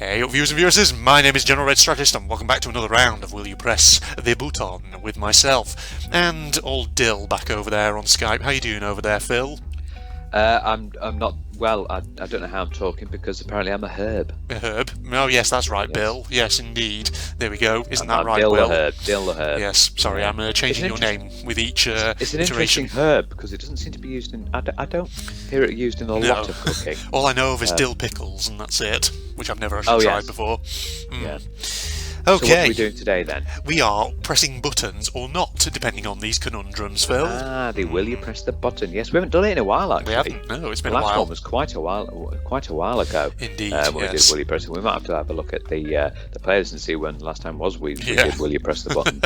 Hey up viewers and viewers, my name is General Red Strategist and welcome back to another round of Will You Press the Button with myself and old Dill back over there on Skype. How you doing over there, Phil? I'm not well. I don't know how I'm talking because apparently I'm a herb. A herb? Oh yes, that's right, Yes. Bill. Yes, indeed. There we go. Isn't that I'm right, Dill Will? the herb. Dill the herb. Yes. Sorry, I'm changing your It's an name with each It's an iteration. interesting herb because it doesn't seem to be used in. I don't hear it used in a lot of cooking. All I know of is dill pickles, and that's it, which I've never actually tried yes. before. Yeah. Okay. So what are we doing today then? We are pressing buttons or not, depending on these conundrums, Phil. The will you press the button? Yes, we haven't done it in a while actually. We haven't. No, it's been the a last while. one was quite a while ago. Indeed, when we did yes. Will You Press it. We might have to have a look at the playlist and see when the last time was we Yeah. did Will You Press the button.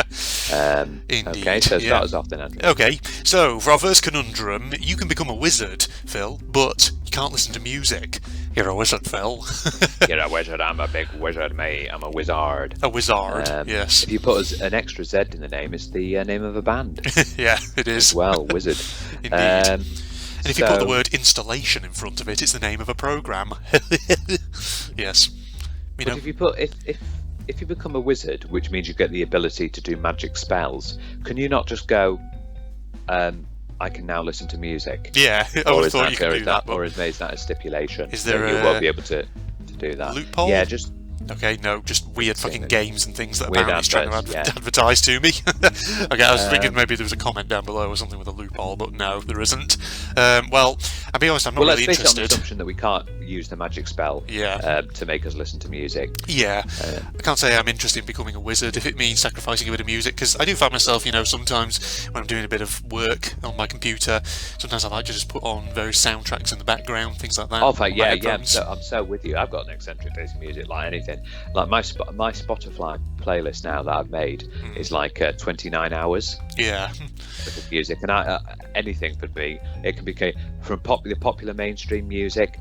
Indeed, Okay, so yeah. start us off then, Andrew. Okay, so for our first conundrum, you can become a wizard, Phil, but you can't listen to music. You're a wizard, Phil. You're a wizard. I'm a big wizard, mate. I'm a wizard. A wizard, yes. If you put an extra Z in the name, it's the name of a band. Yeah, it is. Well, wizard. Indeed. And if you put the word installation in front of it, it's the name of a program. Yes. You But know, if you put if you become a wizard, which means you get the ability to do magic spells, can you not just go? I can now listen to music. yeah, I would have thought you could do that, or but is that a stipulation? Is there that you a won't be able to do that? loophole? Yeah, just okay, no, just weird fucking that- games and things that weird apparently he's trying to adverts, yeah. advertise to me. Okay, I was thinking maybe there was a comment down below or something with a loophole, but no, there isn't. Well, I'll be honest, I'm not well, really let's base it on the interested. assumption that we can't use the magic spell Yeah. to make us listen to music. Yeah, I can't say I'm interested in becoming a wizard if it means sacrificing a bit of music, because I do find myself, sometimes when I'm doing a bit of work on my computer, sometimes I like to just put on various soundtracks in the background, things like that. Oh, on my yeah. headphones. I'm so with you. I've got an eccentric taste in music, like anything. Like my Spotify playlist now that I've made is like 29 hours Yeah, of music, and anything could be. It can be from popular mainstream music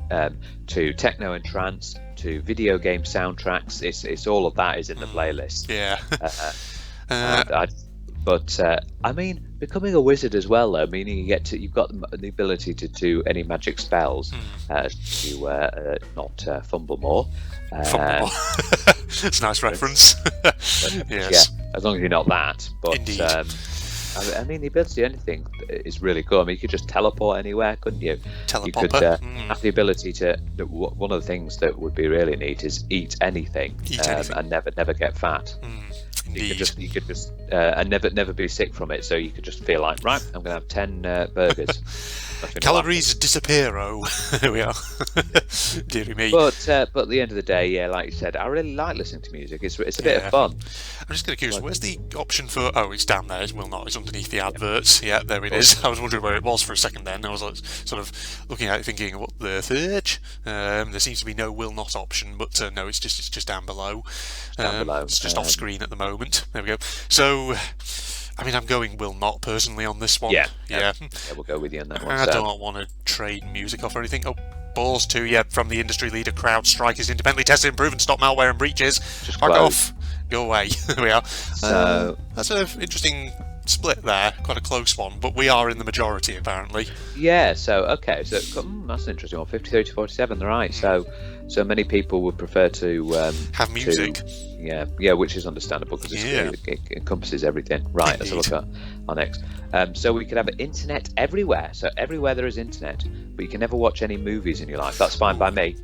to techno and trance to video game soundtracks. It's all of that is in the playlist. yeah. But I mean, becoming a wizard as well, though, meaning you've got the ability to do any magic spells to not fumble more. It's a nice reference. Yes. Yeah, as long as you're not that. But Indeed. I mean, the ability to do anything is really cool. I mean, you could just teleport anywhere, couldn't you? You could Telepopper. have the ability to. One of the things that would be really neat is eat anything, Eat anything. and never get fat. Indeed. You could just and never be sick from it. So you could just feel like, right, I'm going to have 10 burgers. Nothing will Calories disappear. Oh, there we are. Deary me. But at the end of the day, yeah, like you said, I really like listening to music. It's a bit Yeah. of fun. I'm just getting curious. Where's the option for? Oh, it's down there. It will not. It's underneath the adverts. Yeah, there it is. I was wondering where it was for a second. Then I was like, sort of looking at it, thinking, what the third? There seems to be no will not option, but no, it's just down below. Down below. It's just off screen at the moment. There we go. So, I mean, I'm going will not personally on this one. Yeah. Yeah. We'll go with you on that one. I So, don't want to trade music off or anything. Oh, balls too. Yeah, from the industry leader, CrowdStrike is independently tested, improved, and stop malware and breaches. Just Fuck close. off. Go away. There we are. So- That's an interesting split there. Quite a close one, but we are in the majority apparently. yeah, so okay, so that's an interesting one. 53 to 47, right? So many people would prefer to Have music. yeah, which is understandable because Yeah. it encompasses everything. Right, let's look at our next. So we could have internet everywhere. So everywhere there is internet, but you can never watch any movies in your life. That's fine by me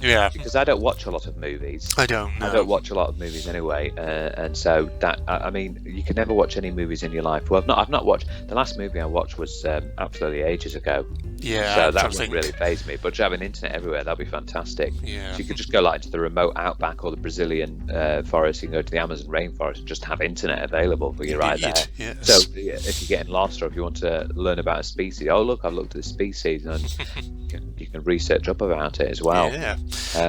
Yeah, because I don't watch a lot of movies. I don't know. I don't watch a lot of movies anyway, and so that I mean, you can never watch any movies in your life. Well, I've not watched. The last movie I watched was absolutely ages ago. Yeah, So I'm that trying to wouldn't think. really faze me. But to have an internet everywhere, that'd be fantastic. Yeah. So you could just go like to the remote outback or the Brazilian forest. You can go to the Amazon rainforest and just have internet available for you right there. Indeed, yes. So yeah, if you're getting lost or if you want to learn about a species, oh look, I've looked at the species, and you can research up about it as well. Yeah.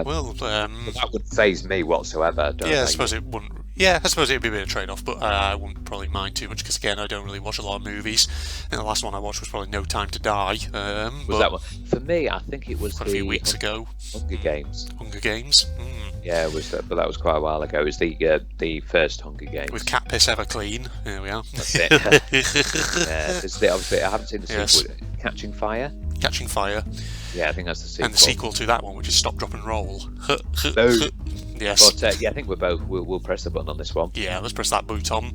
Well, But that wouldn't faze me whatsoever. Don't yeah, I know. suppose it wouldn't. Yeah, I suppose it'd be a bit of a trade-off, but I wouldn't probably mind too much because again, I don't really watch a lot of movies. And the last one I watched was probably No Time to Die. Was that one for me? I think it was quite a few weeks ago? Hunger Games. Hunger Games. Yeah, it was, but that was quite a while ago. It was the first Hunger Games. With Cat Piss Ever Clean. There we are. That's it. Obviously, I haven't seen the Yes. sequel. Catching Fire. Catching Fire. Yeah, I think that's the sequel. And the sequel to that one, which is Stop, Drop and Roll. No. Yes. But yeah, I think we'll press the button on this one. Yeah, let's press that button.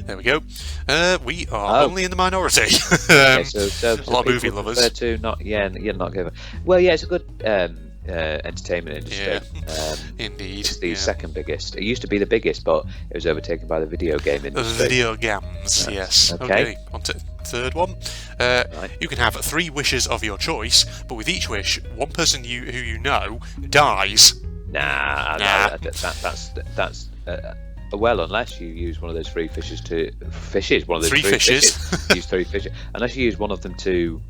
There we go. We are only in the minority. Okay, so a lot of movie people lovers. prefer to not, you're not giving. Well, yeah, it's a good entertainment industry. Indeed. It's the second biggest. It used to be the biggest, but it was overtaken by the video game industry. Video games, yes. Okay. On to third one. You can have 3 wishes of your choice, but with each wish, one person who you know dies. Nah. That's well, unless you use one of those 3 fishes to one of those 3 fishes. Use 3 fishes, unless you use one of them to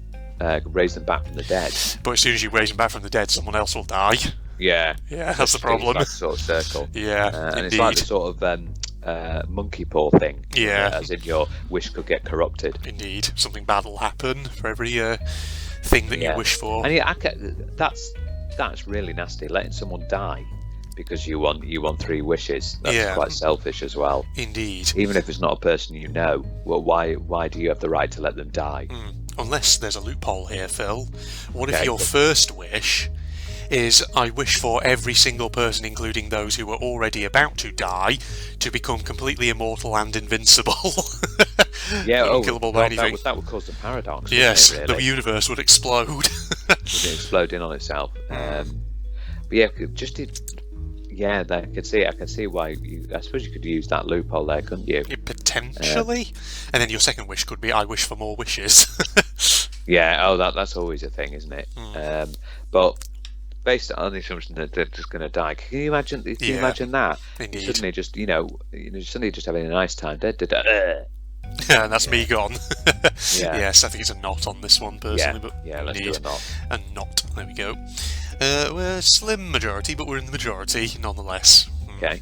raise them back from the dead. But as soon as you raise them back from the dead, someone else will die. Yeah, that's the problem. It's like a sort of circle. Yeah, and it's like the sort of monkey paw thing. Yeah, as in your wish could get corrupted. Indeed, something bad will happen for every thing that you wish for. And that's really nasty. Letting someone die because you want 3 wishes. That's quite selfish as well. Indeed. Even if it's not a person you know, well, why do you have the right to let them die? Unless there's a loophole here, Phil. What if your first wish is, I wish for every single person, including those who are already about to die, to become completely immortal and invincible? Unkillable by anything. That would cause the paradox. Yes, it, really? The universe would explode. Would it explode in on itself? But yeah, I can see why. I suppose you could use that loophole there, couldn't you? Potentially. And then your second wish could be, I wish for more wishes. Yeah. That's always a thing, isn't it? But based on the assumption that they're just going to die, can you imagine? Can you imagine that? Indeed. Suddenly, suddenly just having a nice time. Yeah, and that's me gone. Yes, I think it's a not on this one personally, but let's do a not. A not. There we go. We're a slim majority, but we're in the majority nonetheless. Okay.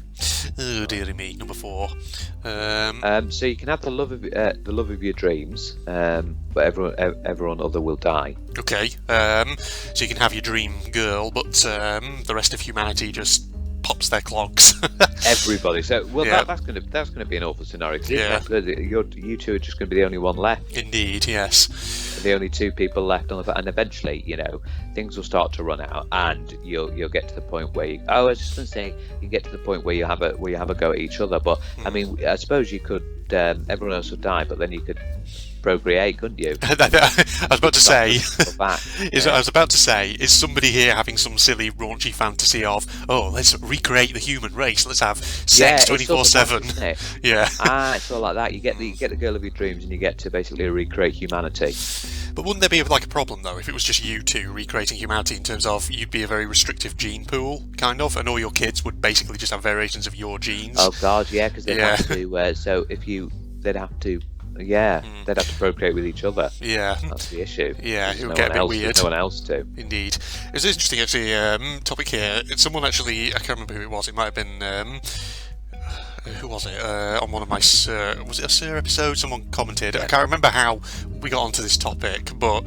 Oh dearie me, number 4. So you can have the love of your dreams, but everyone other will die. Okay. So you can have your dream girl, but the rest of humanity just pops their clogs. Everybody. So that's gonna be an awful scenario. You two are just gonna be the only one left. Indeed. Yes. The only 2 people left on the, and eventually, things will start to run out, and you'll get to the point where I was just gonna say you get to the point where you have a go at each other. But I mean, I suppose you could. Everyone else would die, but then you could procreate, couldn't you? I was about to say. I was about to say, is somebody here having some silly raunchy fantasy of, let's recreate the human race, let's have sex 24/7? Yeah. It's all like that. You get the girl of your dreams, and you get to basically recreate humanity. But wouldn't there be like a problem though if it was just you 2 recreating humanity, in terms of you'd be a very restrictive gene pool, kind of, and all your kids would basically just have variations of your genes? Oh God, yeah, because they'd have to. So if they'd have to. Yeah, they'd have to procreate with each other. Yeah, that's the issue. Yeah, it would get a bit weird. No one else to. Indeed, it's interesting actually. Topic here. Someone actually, I can't remember who it was. It might have been. Who was it? On one of my was it a Sir episode? Someone commented. I can't remember how we got onto this topic, but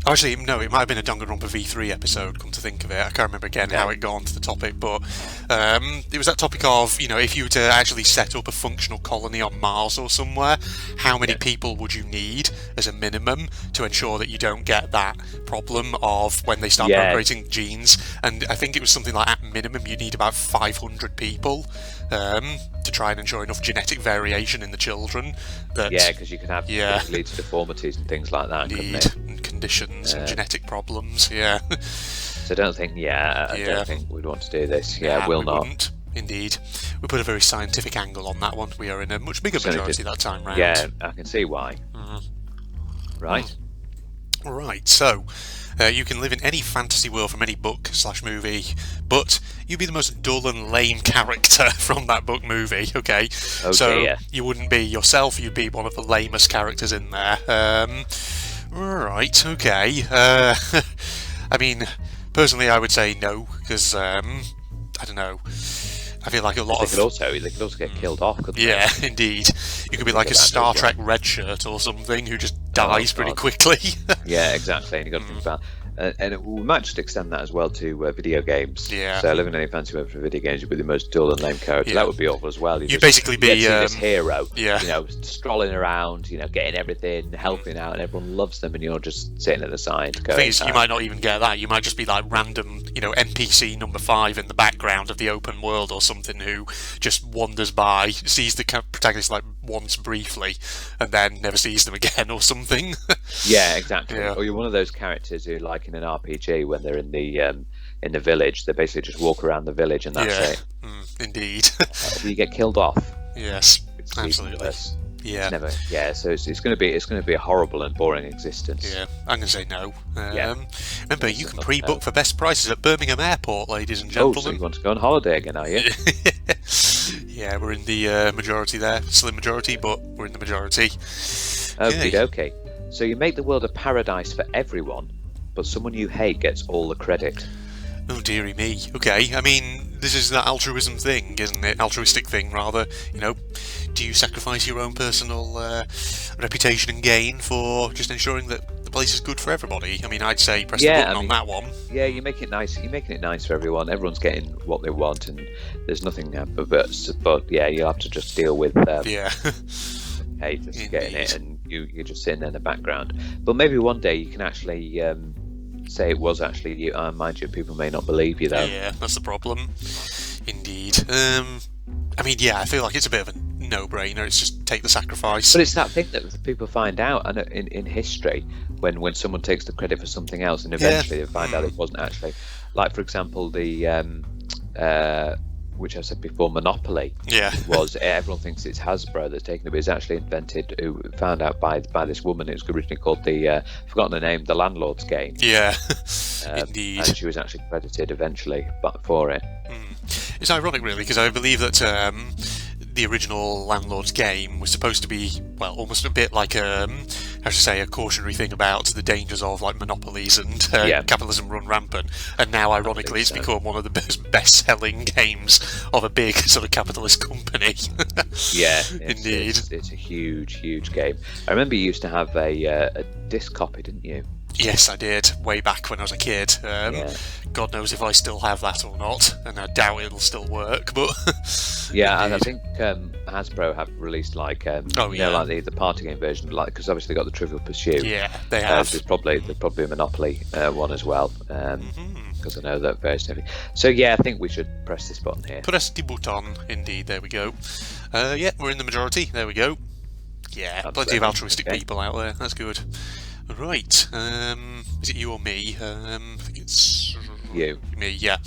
actually, no, it might have been a Danganronpa V3 episode, come to think of it. I can't remember again how it got onto the topic, but it was that topic of, if you were to actually set up a functional colony on Mars or somewhere, how many people would you need as a minimum to ensure that you don't get that problem of when they start procreating genes? And I think it was something like, at minimum, you need about 500 people to try and ensure enough genetic variation in the children. Because you can have it leads to deformities and things like that. And conditions and genetic problems. Yeah. So I don't think. I don't think we'd want to do this. We'll not. Wouldn't. Indeed, we put a very scientific angle on that one. We are in a much bigger majority that time round. Yeah, I can see why. Right. Right. So. You can live in any fantasy world from any book/movie, but you'd be the most dull and lame character from that book movie, okay? So you wouldn't be yourself, you'd be one of the lamest characters in there. Right, okay. I mean, personally I would say no, because, I don't know, I feel like a lot they could also get killed off, couldn't they? Yeah, indeed. You could be like a Star Trek red shirt or something who just dies pretty quickly. Yeah, exactly. And you've got to think about And we might just extend that as well to video games. Yeah. So living any fancy world for video games, you'd be the most dull and lame character. Yeah. That would be awful as well. You'd basically be this hero. Yeah. You know, strolling around, you know, getting everything, helping out, and everyone loves them, and you're just sitting at the side. The thing is, you might not even get that. You might just be like random, you know, NPC number 5 in the background of the open world or something, who just wanders by, sees the protagonist like once briefly, and then never sees them again or something. Yeah, exactly. Yeah. Or you're one of those characters who, like in an RPG, when they're in the village, they basically just walk around the village and that's it. Indeed. You get killed off. Yes, It's absolutely. It's Yeah. never. Yeah. So it's going to be a horrible and boring existence. Yeah, I'm going to say no. Yeah. Remember, you can not pre-book no. for best prices at Birmingham Airport, ladies and Oh, so gentlemen. you want to go on holiday again, are you? Yeah, we're in the majority there. Slim majority, but we're in the majority. Okay. So you make the world a paradise for everyone, but someone you hate gets all the credit. Oh, dearie me. Okay, I mean, this is that altruism thing, isn't it? Altruistic thing, rather. You know, do you sacrifice your own personal reputation and gain for just ensuring that the place is good for everybody? I mean, I'd say press the button on that one. Yeah, you make it nice. You're making it nice for everyone. Everyone's getting what they want, and there's nothing. But yeah, you have to just deal with Yeah. haters getting it, and you're just sitting there in the background. But maybe one day you can actually say it was actually you. Mind you, people may not believe you though. Yeah, that's the problem. Indeed. I mean, yeah, I feel like it's a bit of a no-brainer. It's just take the sacrifice. But it's that thing that people find out, and in history, when someone takes the credit for something else, and eventually they find out it wasn't actually. Like for example, the which I said before, Monopoly. Yeah. Was everyone thinks it's Hasbro that's taken it, but it's actually found out by this woman. It was originally called forgotten the name, the Landlord's Game. Yeah. Indeed. And she was actually credited eventually, for it. It's ironic, really, because I believe that the original Landlord's Game was supposed to be, well, almost a bit like how to say, a cautionary thing about the dangers of like monopolies and capitalism run rampant. And now, ironically, it's become one of the best-selling games of a big sort of capitalist company. Yeah, Indeed. It's a huge game. I remember you used to have a disc copy, didn't you? Yes, I did, way back when I was a kid. God knows if I still have that or not, and I doubt it'll still work, but... Yeah, and I think Hasbro have released like the party game version, like, because obviously they got the Trivial Pursuit. Yeah, they have. There's probably a Monopoly one as well, because I know that various different. So yeah, I think we should press this button here. Press the button, indeed, there we go. Yeah, we're in the majority, there we go. Yeah, plenty of altruistic people out there, that's good. Right, is it you or me? I think it's... You. Me, yeah.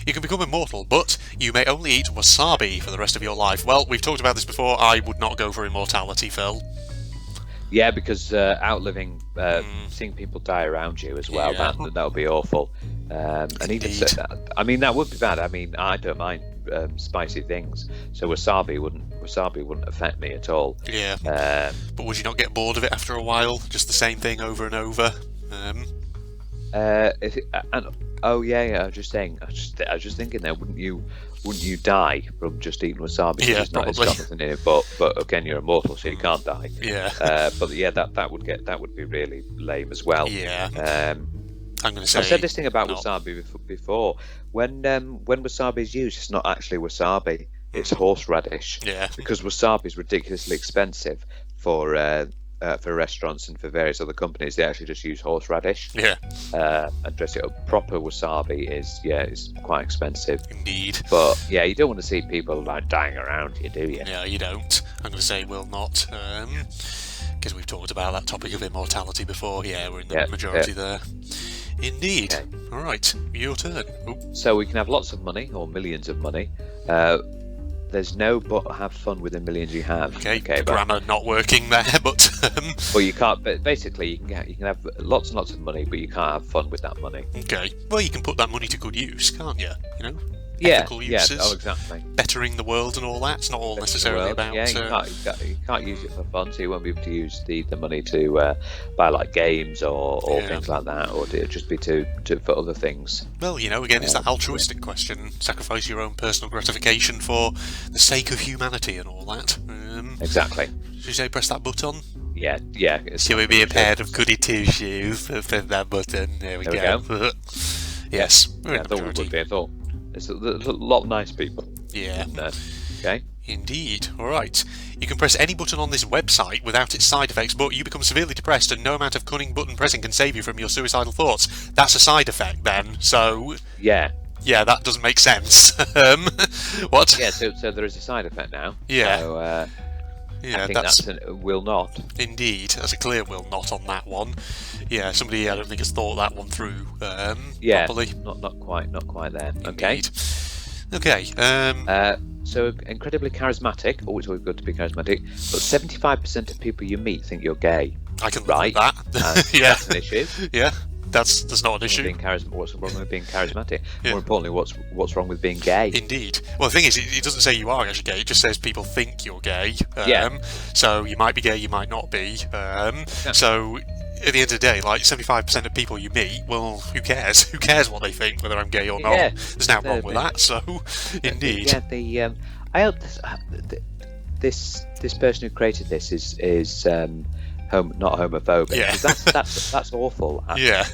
You can become immortal, but you may only eat wasabi for the rest of your life. Well, we've talked about this before, I would not go for immortality, Phil. Yeah, because outliving, seeing people die around you as well, that would be awful. And even so, I mean, that would be bad. I mean, I don't mind spicy things, so wasabi wouldn't affect me at all. Yeah. But would you not get bored of it after a while? Just the same thing over and over? I was just saying. I was just thinking there. Wouldn't you die from just eating wasabi? Yeah, it's got probably. nothing in it. But again, you're immortal, so you can't die. Yeah. But yeah, that would be really lame as well. Yeah. I'm going to say. I've said this thing about wasabi before. When wasabi is used, it's not actually wasabi. It's horseradish. Yeah. Because wasabi is ridiculously expensive for restaurants and for various other companies. They actually just use horseradish. Yeah. And dress it up. Proper wasabi is quite expensive. Indeed. But yeah, you don't want to see people like dying around you, do you? Yeah, you don't. I'm going to say will not. Because we've talked about that topic of immortality before. Yeah, we're in the majority there. Indeed. Okay. All right, your turn. Ooh. So we can have lots of money or millions of money. There's no but have fun with the millions you have. Okay, grammar not working there, but well, you can't. But basically, you can have lots and lots of money, but you can't have fun with that money. Okay. Well, you can put that money to good use, can't you? You know. Yeah. Ethical uses, Oh, exactly. Bettering the world and all that. It's not all necessarily about. Yeah, you can't use it for fun, so you won't be able to use the money to buy like games or things like that, or it'll just be for other things. Well, you know, again, it's that altruistic question: sacrifice your own personal gratification for the sake of humanity and all that. Exactly. Should you say press that button? yeah. Shall we be a pair of goody two shoes? Press that button. There we go. Yes, we're in I the thought we majority. would be. I thought there's a lot of nice people. Yeah. Okay. Indeed. All right. You can press any button on this website without its side effects, but you become severely depressed, and no amount of cunning button pressing can save you from your suicidal thoughts. That's a side effect, then. So, Yeah. that doesn't make sense. What? Yeah. So there is a side effect now. Yeah. So I think that's that's will not. indeed. That's a clear will not on that one. Yeah, somebody I don't think has thought that one through properly. Not quite there. Okay. Indeed. Okay. So incredibly charismatic. Always good to be charismatic. But 75% of people you meet think you're gay. I can live Right. with that. Yeah. That's an issue. Yeah. That's not an issue. What's wrong with being charismatic? Yeah. More importantly, what's wrong with being gay? Indeed. Well, the thing is, it doesn't say you are actually gay. It just says people think you're gay. Yeah. So you might be gay, you might not be. So at the end of the day, like 75% of people you meet, well, who cares? Who cares what they think, whether I'm gay or not? Yeah. There's nothing wrong with that. So, indeed. Yeah. I hope this person who created this is not homophobic. Yeah. 'Cause that's awful. Yeah.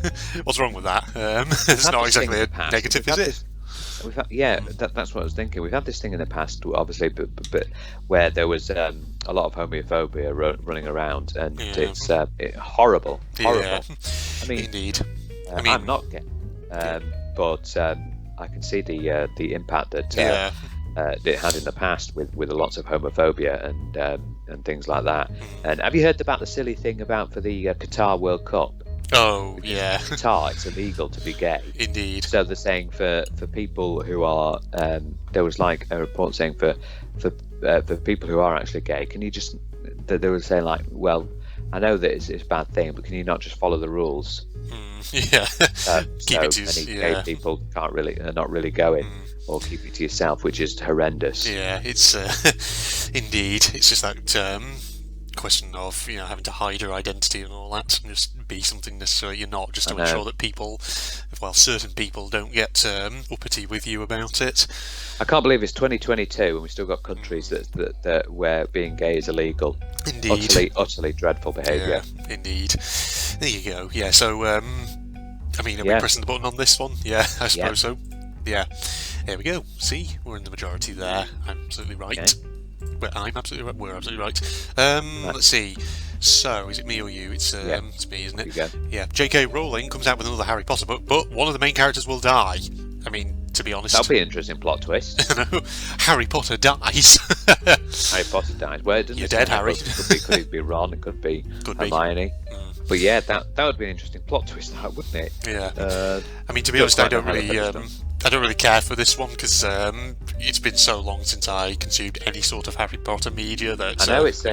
What's wrong with that? It's not exactly a negative, is it? That's what I was thinking. We've had this thing in the past, obviously, but where there was a lot of homophobia running around, and it's horrible. Yeah. I mean, Indeed. I'm not gay, but I can see the impact that it had in the past with lots of homophobia and things like that. And have you heard about the silly thing about for the Qatar World Cup? Oh, yeah. Qatar, it's illegal to be gay. Indeed. So they're saying for people who are there was like a report saying for people who are actually gay, can you just they were saying like, well, I know that it's a bad thing, but can you not just follow the rules? Yeah. Keep it to Many gay people are not really going, or keep it to yourself, which is horrendous. Yeah, it's indeed. It's just that question of having to hide your identity and all that, and just be something necessarily you're not, just to ensure that people, well, certain people don't get uppity with you about it. I can't believe it's 2022 and we've still got countries that where being gay is illegal. Indeed. Utterly dreadful behaviour. Yeah, indeed. There you go. Yeah. So, are we pressing the button on this one? Yeah, I suppose so. Yeah. There we go. See, we're in the majority there. I'm absolutely right. Okay. Well, I'm absolutely right. We're absolutely right. Let's see. So, is it me or you? It's me, isn't it? Yeah. J.K. Rowling comes out with another Harry Potter book, but one of the main characters will die. I mean, to be honest, that'll be an interesting plot twist. No, Harry Potter dies. Harry Potter dies. Well, it doesn't You're dead, Harry. Could it be Ron? It could be Hermione. But yeah, that would be an interesting plot twist, wouldn't it? Yeah. I mean, to be honest, I don't really care for this one because it's been so long since I consumed any sort of Harry Potter media that I know it's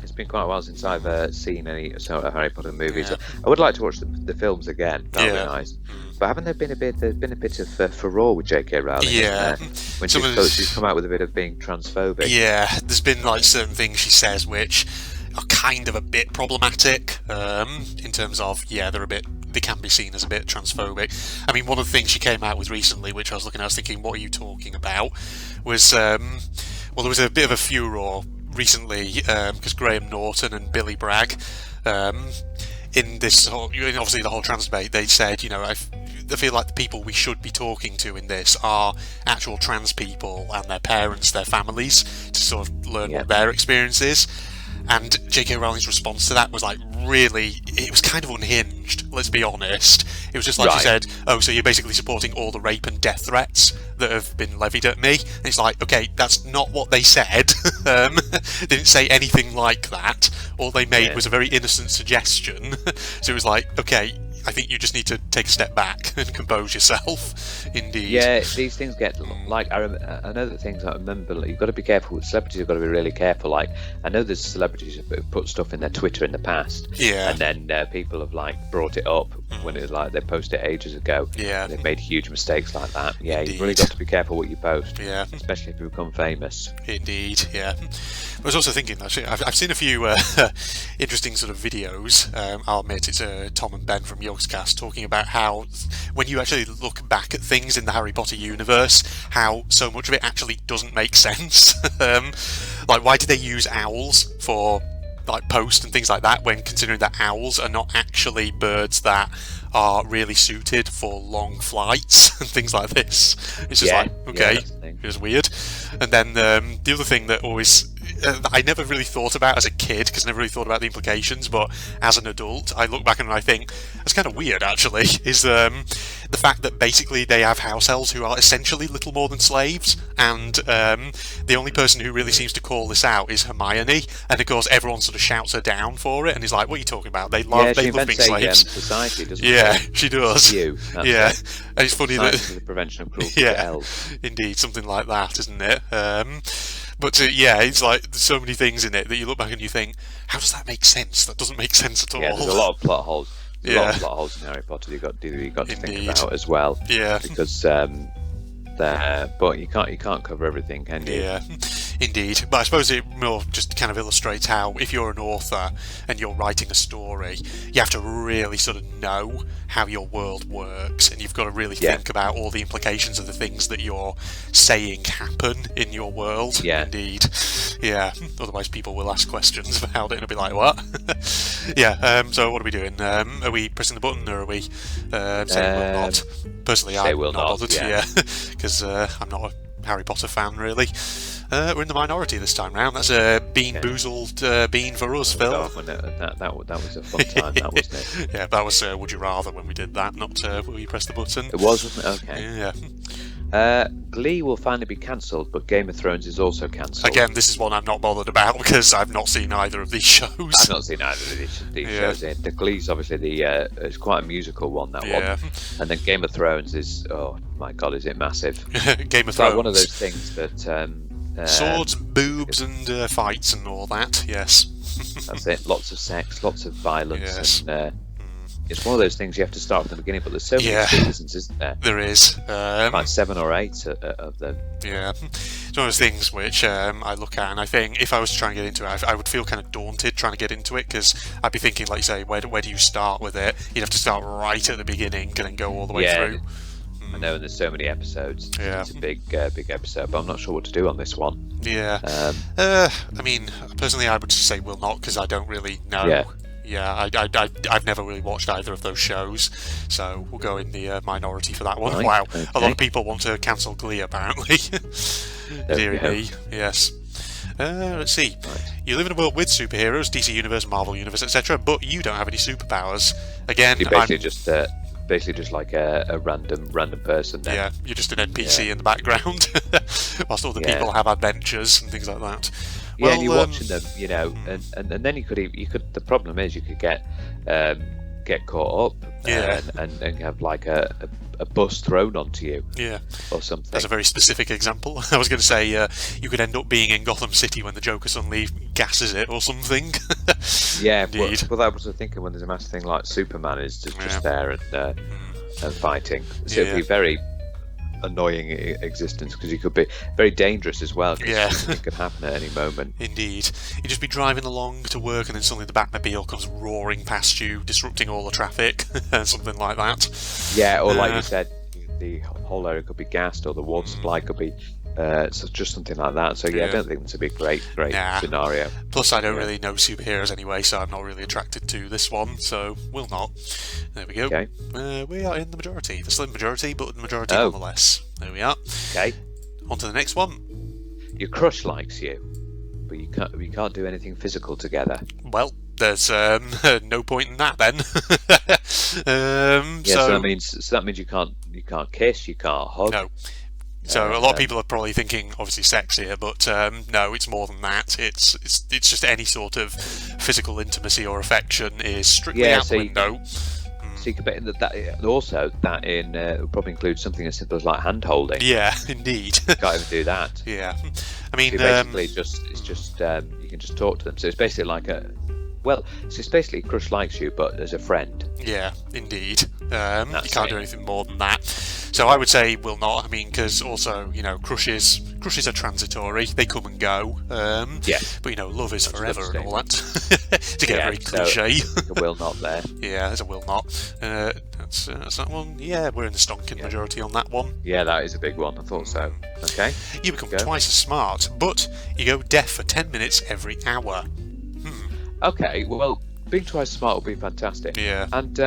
it's been quite a while since I've seen any sort of Harry Potter movies. Yeah. I would like to watch the films again. That would be nice. But haven't there been there's been a bit of furore with J.K. Rowling? Yeah. When she's come out with a bit of being transphobic. Yeah, there's been like certain things she says which are kind of a bit problematic in terms of they can be seen as a bit transphobic. I mean, one of the things she came out with recently, which I was thinking, what are you talking about? Was there was a bit of a furore recently because Graham Norton and Billy Bragg in this obviously the whole trans debate, they said, I feel like the people we should be talking to in this are actual trans people and their parents, their families, to sort of learn what their experience is. And J.K. Rowling's response to that was like, really, it was kind of unhinged, let's be honest. It was just like she said, oh, so you're basically supporting all the rape and death threats that have been levied at me? And it's like, okay, that's not what they said. They didn't say anything like that. All they made was a very innocent suggestion. So it was like, okay, I think you just need to take a step back and compose yourself. Indeed. Yeah, these things get like I know that things I remember. You've got to be careful. Celebrities have got to be really careful. Like I know there's celebrities who've put stuff in their Twitter in the past, and then people have like brought it up when it was like they posted it ages ago. Yeah, and they've made huge mistakes like that. Yeah, Indeed. You've really got to be careful what you post. Yeah, especially if you become famous. Indeed. Yeah. I was also thinking actually, I've seen a few interesting sort of videos. I'll admit it's Tom and Ben from Yogscast talking about how when you actually look back at things in the Harry Potter universe, how so much of it actually doesn't make sense. Like, why did they use owls for like post and things like that, when considering that owls are not actually birds that are really suited for long flights and things like this. It's just like, okay, that's the thing. it was weird. And then the other thing that always I never really thought about as a kid, because I never really thought about the implications, but as an adult I look back and I think that's kind of weird actually, is the fact that basically they have house elves who are essentially little more than slaves, and the only person who really seems to call this out is Hermione, and of course everyone sort of shouts her down for it and is like, what are you talking about, they love being slaves. Society, doesn't Yeah, she? she does. Yeah, and it's funny Society that for the prevention of cruelty to elves. indeed, something like that, isn't it? But yeah, it's like there's so many things in it that you look back and you think, how does that make sense? That doesn't make sense at all. Yeah, there's a lot of plot holes. There's a lot of plot holes in Harry Potter you've got to think about as well. Yeah. Because but you can't cover everything, can you? Yeah, indeed. But I suppose it more just kind of illustrates how, if you're an author and you're writing a story, you have to really sort of know how your world works, and you've got to really think about all the implications of the things that you're saying happen in your world. Yeah. Indeed. Yeah. Otherwise people will ask questions about it and it'll be like, what? Yeah. So what are we doing? Are we pressing the button, or are we saying we'll not? Personally, I'm will not not, bothered. yeah. Because I'm not a Harry Potter fan, really. We're in the minority this time round. That's a bean-boozled bean for us, Phil. God, that was a fun time, that wasn't it? Yeah, that was Would You Rather when we did that, not Will You Press the Button. It was, wasn't it? Okay. Yeah. Glee will finally be cancelled, but Game of Thrones is also cancelled. Again, this is one I'm not bothered about because I've not seen either of these shows. I've not seen either of these shows. The Glee's obviously it's quite a musical one, that one. And then Game of Thrones is, oh my god, is it massive? Game of It's Thrones. like one of those things that swords, boobs, and fights and all that. Yes. That's it. Lots of sex, lots of violence, Yes. and it's one of those things you have to start from the beginning. But there's so many seasons, isn't there? There is. Like 7 or 8 of them. Yeah, it's one of those things which I look at and I think if I was to try and get into it, I would feel kind of daunted trying to get into it, because I'd be thinking, like you say, where do you start with it? You'd have to start right at the beginning and then go all the way through. I know, and there's so many episodes. Yeah. It's a big episode, but I'm not sure what to do on this one. Yeah. I mean, personally, I would just say will not, because I don't really know. Yeah, I've never really watched either of those shows, so we'll go in the minority for that one. Right, Wow, okay. a lot of people want to cancel Glee, apparently. Dear me, yes. Let's see. Right. You live in a world with superheroes, DC Universe, Marvel Universe, etc., but you don't have any superpowers. Again, You're basically just like a random person. Then. yeah, you're just an NPC in the background, whilst other people have adventures and things like that. Yeah, Well, and you're watching them, you know, and then you could. The problem is you could get caught up, and have like a bus thrown onto you, or something. That's a very specific example. I was going to say you could end up being in Gotham City when the Joker suddenly gasses it or something. Yeah, Indeed. well, I was thinking when there's a massive thing like Superman is just there and fighting, so it'd be very annoying existence, because you could be very dangerous as well, because it could happen at any moment. Indeed. You'd just be driving along to work and then suddenly the Batmobile comes roaring past you, disrupting all the traffic, something like that. Yeah, or like you said, the whole area could be gassed, or the water supply could be so just something like that. So I don't think it's a big great scenario. Plus I don't really know superheroes anyway, so I'm not really attracted to this one, so will not. There we go. Okay. We are in the majority. The slim majority, but the majority nonetheless. There we are. Okay. On to the next one. Your crush likes you, but you can't do anything physical together. Well, there's no point in that then. So that means you can't kiss, you can't hug. No. So a lot of people are probably thinking, obviously, sex here, but no, it's more than that. It's just any sort of physical intimacy or affection is strictly out the window. So you could bet that also that would probably include something as simple as like hand holding. Yeah, indeed. You can't even do that. Yeah, I mean, basically it's just you can just talk to them. So it's basically like it's basically Crush likes you, but as a friend. Yeah, indeed. You can't do anything more than that. So I would say will not. I mean, because also, you know, crushes are transitory. They come and go. But, you know, love is forever and all that. To get very cliche. So a will not there. Yeah, there's a will not. That's that one. Yeah, we're in the stonking majority on that one. Yeah, that is a big one. I thought so. Okay. You become twice as smart, but you go deaf for 10 minutes every hour. Okay, well, being twice smart would be fantastic. Yeah. And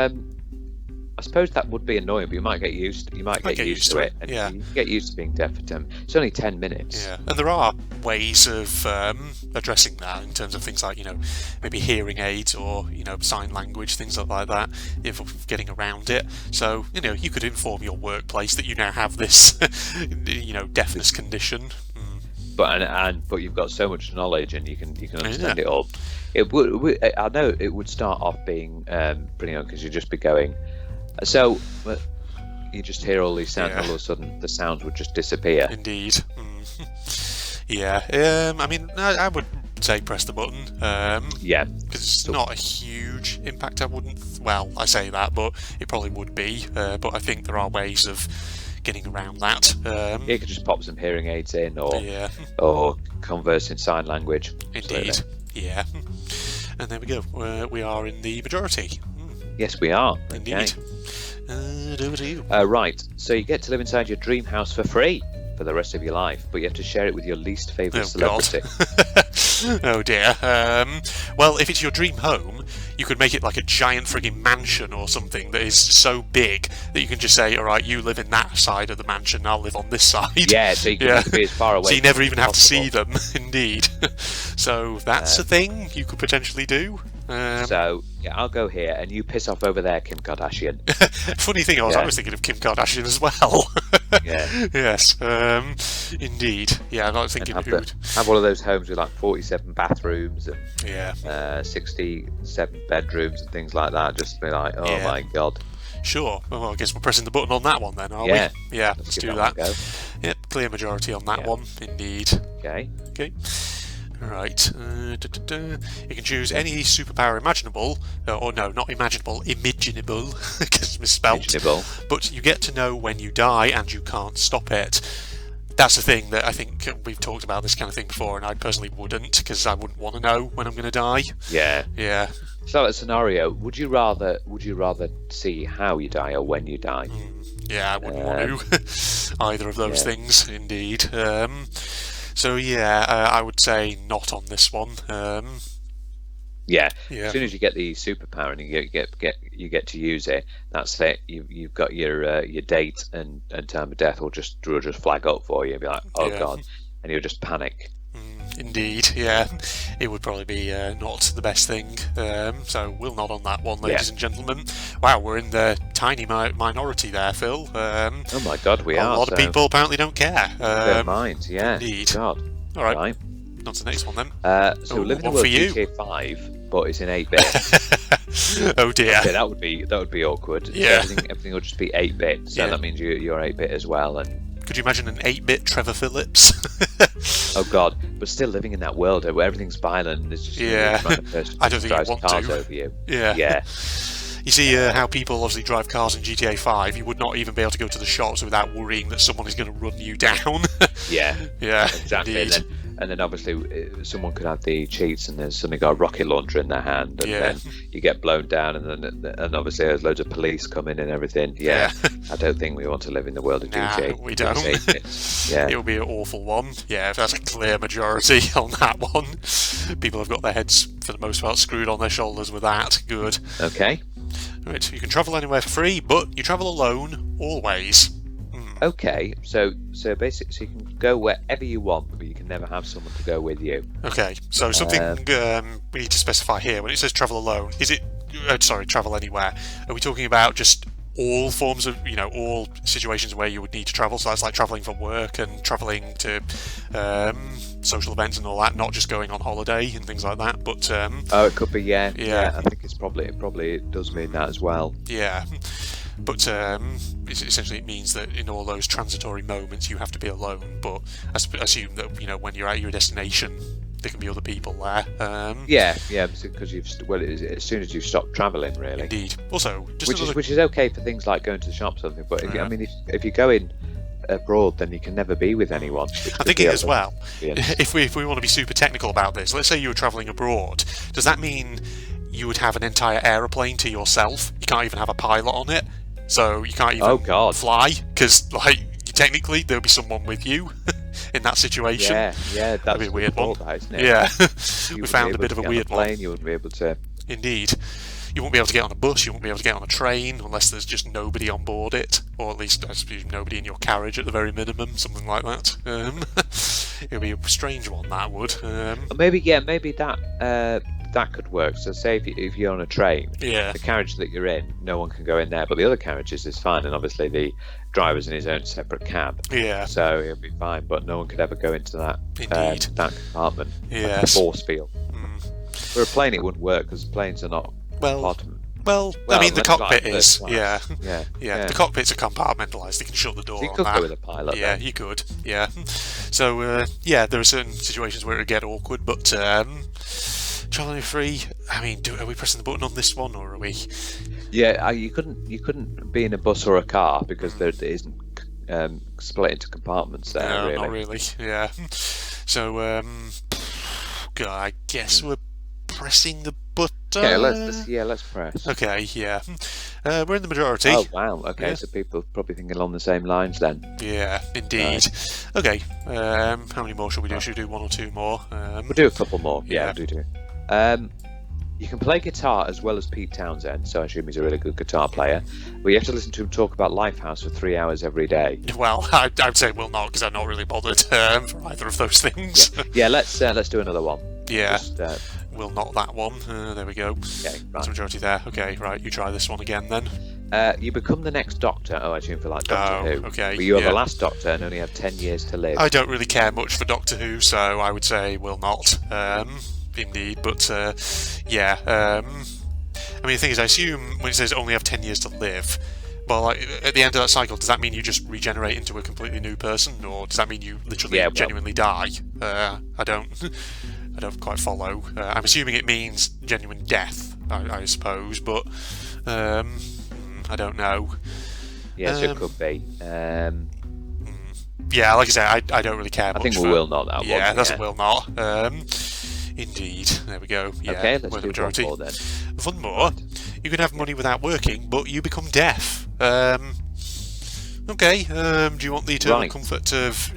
I suppose that would be annoying, but you might get used. You might get used to it, and yeah. you get used to being deaf for 10. It's only 10 minutes. Yeah, and there are ways of addressing that in terms of things like, maybe hearing aids or, sign language, things like that, of getting around it. So, you could inform your workplace that you now have this, deafness condition. But you've got so much knowledge, and you can understand it all. I know it would start off being pretty young, because you'd just be going. So you just hear all these sounds, and all of a sudden the sounds would just disappear. Indeed. Yeah. I mean, I would say press the button. Yeah. Because it's not a huge impact. I say that, but it probably would be. But I think there are ways of getting around that. You could just pop some hearing aids in, or converse in sign language. Indeed. Absolutely. Yeah. And there we go. We are in the majority. Yes, we are. Indeed. Right. So you get to live inside your dream house for free for the rest of your life, but you have to share it with your least favourite celebrity. Oh dear. Well, if it's your dream home, you could make it like a giant frigging mansion or something that is so big that you can just say, all right, you live in that side of the mansion, I'll live on this side. Yeah, so you can be as far away. So you never even have to see them. Indeed. So that's a thing you could potentially do. So yeah, I'll go here, and you piss off over there, Kim Kardashian. Funny thing, I was thinking of Kim Kardashian as well. Yeah. Yes. Indeed. Yeah, I'm not thinking have one of those homes with like 47 bathrooms and 67 bedrooms and things like that. Just be like, oh my god. Sure. Well, I guess we're pressing the button on that one then, are we? Yeah. Let's do that. Yep. Clear majority on that one. Indeed. Okay. Right. You can choose any superpower imaginable, or no, not imaginable, imaginable, because it's misspelled. But you get to know when you die, and you can't stop it. That's the thing that I think we've talked about this kind of thing before, and I personally wouldn't, because I wouldn't want to know when I'm going to die. Yeah. So that scenario, would you rather see how you die or when you die? Yeah, I wouldn't want to. Either of those things, indeed. So I would say not on this one. Yeah. As soon as you get the superpower and you get to use it, that's it. You've got your date and time of death will just flag up for you and be like, oh god, and you'll just panic. Indeed, yeah. It would probably be not the best thing. So we'll nod on that one, ladies and gentlemen. Wow, we're in the tiny minority there, Phil. Oh my god, we are. A lot of people apparently don't care. Don't mind, yeah. Indeed. God. All right. On to the next one then. So we live in a world GTA 5, but it's in 8-bit. Oh dear. Okay, that would be awkward. Yeah. So everything will just be 8-bit. So that means you're 8-bit as well. And could you imagine an 8-bit Trevor Phillips? Oh god, but still living in that world where everything's violent and there's just random person I don't think drives you want cars to. over you. Yeah. You see how people obviously drive cars in GTA 5. You would not even be able to go to the shops without worrying that someone is going to run you down. Yeah, exactly. Indeed. And then obviously someone could have the cheats and there's suddenly got a rocket launcher in their hand, and then you get blown down, and obviously there's loads of police coming and everything. Yeah. I don't think we want to live in the world of GTA. We don't. It would be an awful one. Yeah, if that's a clear majority on that one. People have got their heads, for the most part, screwed on their shoulders with that. Good. Okay. Right, you can travel anywhere for free, but you travel alone, always. Okay, so basically, so you can go wherever you want, but you can never have someone to go with you. Okay, so something we need to specify here. When it says travel alone, is it... travel anywhere. Are we talking about just all forms of, all situations where you would need to travel? So that's like travelling for work and travelling to social events and all that, not just going on holiday and things like that, but... it could be, yeah. I think it probably does mean that as well. Yeah. But essentially it means that in all those transitory moments you have to be alone, but I assume that when you're at your destination there can be other people there. Because as soon as you stop travelling, really. Indeed. Also, which is okay for things like going to the shops or something, but I mean if you go in abroad, then you can never be with anyone. I'm thinking as well, if we want to be super technical about this, let's say you were travelling abroad, does that mean you would have an entire aeroplane to yourself? You can't even have a pilot on it, so you can't even fly, because technically there would be someone with you in that situation. Yeah, that's That'd be a weird one. that, isn't it? Yeah, You we wouldn't found be a bit able of to a get on weird one. plane, you wouldn't be able to. Indeed. You won't be able to get on a bus, you won't be able to get on a train unless there's just nobody on board it, or at least I suppose nobody in your carriage at the very minimum, something like that. It would be a strange one, that would. Or maybe that could work. So say if you're on a train, Yeah. the carriage that you're in, no one can go in there, but the other carriages is fine, and obviously the driver's in his own separate cab, Yeah. so it'll be fine. But no one could ever go into that Indeed. that compartment. Like a Yes. force field. For a plane, it wouldn't work because planes are not Well, part of. well, I Well, mean, the let's cockpit like is. first Yeah. class. Yeah. The cockpits are compartmentalised. They can shut the door So you on could that. go with a pilot. Yeah, then. you could. Yeah. So, there are certain situations where it would get awkward, but travelling free. I mean, are we pressing the button on this one, or are we? Yeah, you couldn't be in a bus or a car because there isn't split into compartments there. No, really. not really. Yeah. So, God, I guess we're pressing the button. Okay, let's press. Okay, yeah. We're in the majority. Oh wow. Okay, Yeah. so people are probably thinking along the same lines then. Yeah, indeed. Okay. How many more should we do? Should we do one or two more? We'll do a couple more. Yeah. We'll do. You can play guitar as well as Pete Townsend, so I assume he's a really good guitar player. But you have to listen to him talk about Lifehouse for 3 hours every day. Well, I'd say we'll not, because I'm not really bothered for either of those things. Yeah, let's do another one. Yeah. Just, We'll not that one. There we go. okay, That's the right. majority there. Okay, right. You try this one again then. You become the next Doctor. Oh, I assume for like Doctor Oh, Who. okay, But you are yeah. the last Doctor and only have 10 years to live. I don't really care much for Doctor Who, so I would say we'll not. Indeed, but yeah. I mean, the thing is, I assume when it says only have 10 years to live, well, like, at the end of that cycle, does that mean you just regenerate into a completely new person, or does that mean you literally genuinely die? I don't quite follow. I'm assuming it means genuine death, I suppose, but I don't know. Yes, it could be. Yeah, like I say, I don't really care I much. think we will not that one. Yeah, that's a will not. Indeed. There we go. Yeah, Okay, let's we're the do majority. one more then. One more. You can have money without working, but you become deaf. Okay. Do you want the eternal Right. comfort of,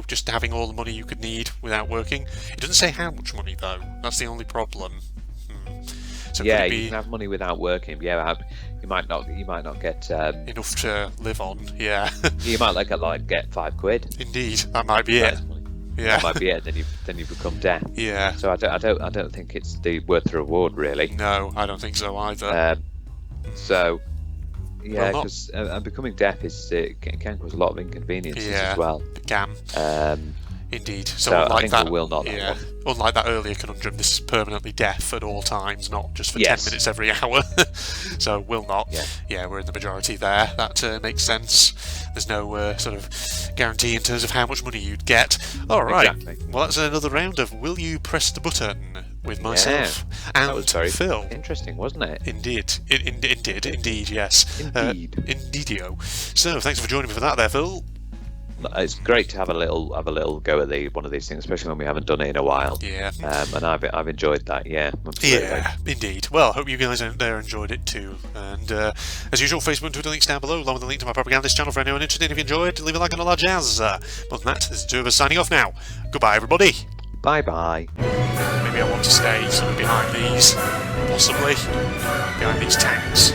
just having all the money you could need without working? It doesn't say how much money though. That's the only problem. So Yeah, could it you be can have money without working. Yeah, you might not get. enough to live on? Yeah. You might get £5. Indeed. That might be it. That's money. Yeah. That might be it. Then you become deaf. Yeah. So I don't think it's worth the reward really. No, I don't think so either. So yeah, Well, not- because becoming deaf can cause a lot of inconveniences Yeah. as well. Gam. Indeed. So, So I unlike think that, we will not that yeah. one. Unlike that earlier conundrum, this is permanently deaf at all times, not just for Yes. 10 minutes every hour. So will not. Yeah. We're in the majority there. That makes sense. There's no sort of guarantee in terms of how much money you'd get. All right. Exactly. Well, that's another round of Will You Press the Button with myself and That was very Phil. interesting, wasn't it? Indeed, indeed, yes. Indeed. Indeedio. So, thanks for joining me for that there, Phil. It's great to have a little go at one of these things, especially when we haven't done it in a while. Yeah. And I've enjoyed that. Yeah. Absolutely. Yeah, indeed. Well, hope you guys out there enjoyed it too. And as usual, Facebook and Twitter links down below, along with the link to my propagandist channel for anyone interested. If you enjoyed, leave a like and all that jazz. Other than that, this is the two of us signing off now. Goodbye, everybody. Bye bye. Maybe I want to stay sort of behind these, possibly behind these tanks.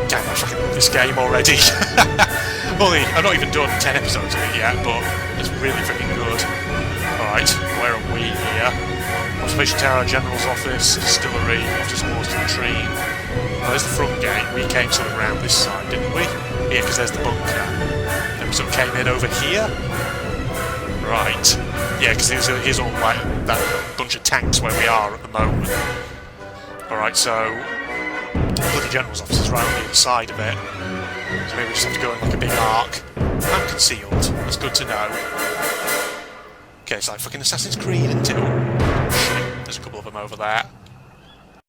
Damn, I fucking love this game already. I've not even done 10 episodes of it yet, but it's really freaking good. Alright, where are we here? Observation Tower, General's Office, Distillery, Office Quarters, Latrine. Well, there's the front gate. We came sort of round this side, didn't we? Yeah, because there's the bunker. Then we sort of came in over here. Right. Yeah, because here's all like that bunch of tanks where we are at the moment. Alright, so bloody General's Office is right on the other side of it. So maybe we just have to go in like a big arc. I'm concealed. That's good to know. Okay, it's like fucking Assassin's Creed, isn't it? Oh, shit. There's a couple of them over there.